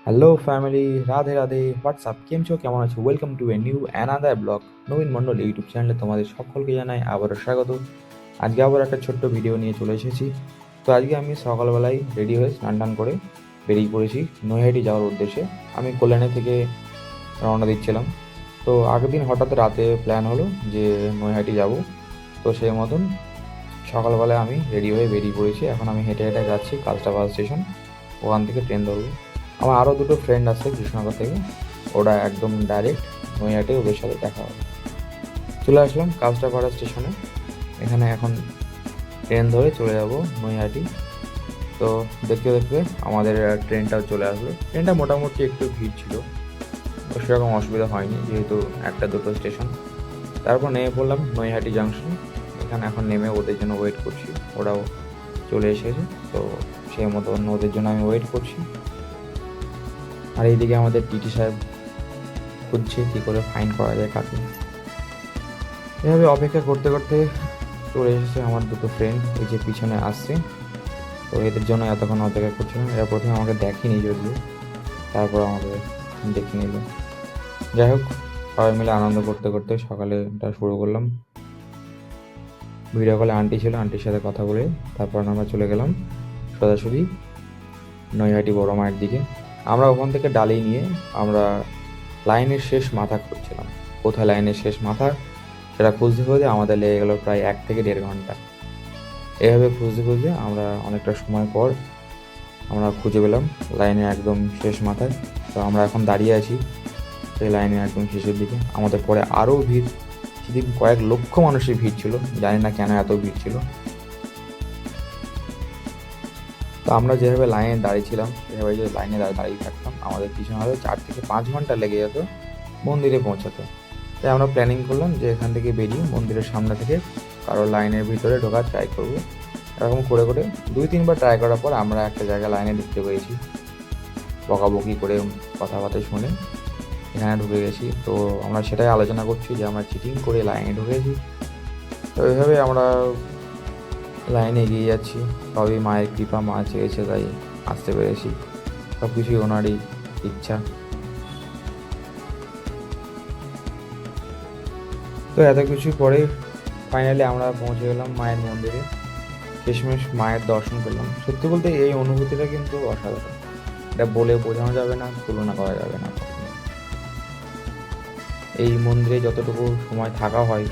Hello family, Radhe Radhe. What's up, কেম ছো, কেমন আছো? Welcome to a new another blog. Nabin Mondal YouTube চ্যানেলে তোমাদের সকলকে জানাই আবারও স্বাগত। আজকে আবার একটা ছোট্ট ভিডিও নিয়ে চলে এসেছি। তো আজকে আমি সকালবেলায় রেডি হয়ে স্নান টান করে বেরিয়ে পড়েছি নৈহাটি যাওয়ার উদ্দেশ্যে। আমি কল্যাণী থেকে রওনা দিচ্ছিলাম। তো আগের দিন হঠাৎ রাতে প্ল্যান হলো যে নৈহাটি যাব। তো সেই মতন সকালবেলায় আমি রেডি হয়ে বেরিয়ে পড়েছি। এখন আমি হেঁটে হেঁটে যাচ্ছি কালচা বাস স্টেশন, ওখান থেকে ট্রেন ধরবো। আমার আরও দুটো ফ্রেন্ড আছে কৃষ্ণনগর থেকে, ওরা একদম ডাইরেক্ট নৈহাটি, ওদের সাথে দেখা হবে। চলে আসলাম কাঁচরাপাড়া স্টেশনে। এখানে এখন ট্রেন ধরে চলে যাব নৈহাটি। তো দেখতে দেখতে আমাদের ট্রেনটাও চলে আসলো। ট্রেনটা মোটামুটি একটু ভিড় ছিল, তো সেরকম অসুবিধা হয়নি যেহেতু একটা দুটো স্টেশন। তারপর নেমে পড়লাম নৈহাটি জাংশন। এখানে এখন নেমে ওদের জন্য ওয়েট করছি, ওরাও চলে এসেছে। তো সেই মতন ওদের জন্য আমি ওয়েট করছি। আর এইদিকে আমাদের টিটি সাহেব খুঁজছে কী করে ফাইন করা যায় কাকে। এভাবে অপেক্ষা করতে করতে চলে এসেছে আমার দুটো ফ্রেন্ড, এই যে পিছনে আসছে। তো এদের জন্য এতক্ষণ অপেক্ষা করছিলাম। এরা প্রথমে আমাকে দেখেনি যদিও, তারপর আমাকে দেখে নিল। যাই হোক, সবাই মিলে আনন্দ করতে করতে সকালেটা শুরু করলাম। ভিডিও কলে আন্টি ছিল, আন্টির সাথে কথা বলে তারপর আমরা চলে গেলাম সোজাসুজি নৈহাটি বড় মায়ের দিকে। আমরা ওখান থেকে ডালি নিয়ে আমরা লাইনের শেষ মাথা খুঁজছিলাম। কোথায় লাইনের শেষ মাথা সেটা খুঁজতে খুঁজতে আমাদের লেগে গেল প্রায় 1 থেকে 1.5 ঘন্টা। এভাবে খুঁজতে খুঁজতে আমরা অনেকটা সময় পর আমরা খুঁজে পেলাম লাইনের একদম শেষ মাথায়। তো আমরা এখন দাঁড়িয়ে আছি সেই লাইনের একদম শেষের দিকে। আমাদের পরে আরও ভিড়, সেদিন কয়েক লক্ষ মানুষের ভিড় ছিল, জানি না কেন এত ভিড় ছিল। তো আমরা যেভাবে লাইনে দাঁড়িয়েছিলাম সেভাবে যদি লাইনে দাঁড়িয়ে থাকতাম আমাদের পিছনে হয়তো 4 থেকে 5 ঘন্টা লেগে যেত মন্দিরে পৌঁছাতে। তাই আমরা প্ল্যানিং করলাম যে এখান থেকে বেরিয়ে মন্দিরের সামনে থেকে কারো লাইনের ভিতরে ঢোকার ট্রাই করবো। এরকম করে করে 2-3বার ট্রাই করার পর আমরা একটা জায়গায় লাইনে ঢুকতে পেরেছি। বকাবকি করে কথাবার্তা শুনে এখানে ঢুকে গেছি। তো আমরা সেটাই আলোচনা করছি যে আমরা চিটিং করে লাইনে ঢুকেছি। তো এইভাবে আমরা লাইনে এগিয়ে যাচ্ছি। সবই মায়ের কৃপা, মা চেয়েছে তাই আসতে পেরেছি। সব কিছুই ওনারই ইচ্ছা। তো এত কিছু পরে ফাইনালি আমরা পৌঁছে গেলাম মায়ের মন্দিরে। শেষমেশ মায়ের দর্শন পেলাম। সত্যি বলতে এই অনুভূতিটা কিন্তু অসাধারণ, এটা বলে বোঝানো যাবে না, তুলনা করা যাবে না কখনো। এই মন্দিরে যতটুকু সময় থাকা হয়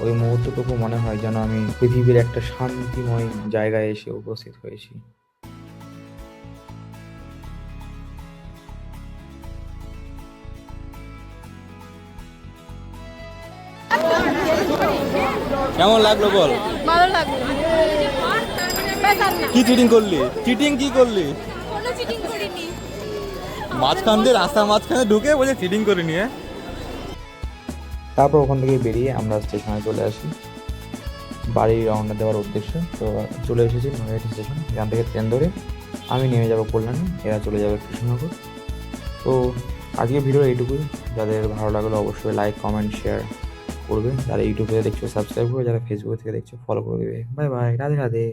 ওই মুহূর্তটুকু মনে হয় যেন আমি পৃথিবীর একটা শান্তিময় জায়গায় এসে উপস্থিত হয়েছি। কেমন লাগলো বল? ভালো লাগলো। কি চিটিং করলি? চিটিং কি করলি? কোনো চিটিং করিনি। মাঝখান দিয়ে রাস্তার মাঝখানে ঢুকে বলে চিটিং করে নিয়ে। তারপর ওখান থেকে বেরিয়ে আমরা স্টেশনে চলে আসি বাড়ি রওনা দেওয়ার উদ্দেশ্যে। তো চলে এসেছি নৈহাটি স্টেশন। এখান থেকে ট্রেন ধরে আমি নেমে যাবো কল্যাণী, এরা চলে যাবে কৃষ্ণনগর। তো আজকে ভিডিও এইটুকুই। যাদের ভালো লাগলো অবশ্যই লাইক, কমেন্ট, শেয়ার করবে। যারা ইউটিউব থেকে দেখছো সাবস্ক্রাইব করবে, যারা ফেসবুক থেকে দেখছো ফলো করে দেবে। Bye bye, Radhe Radhe.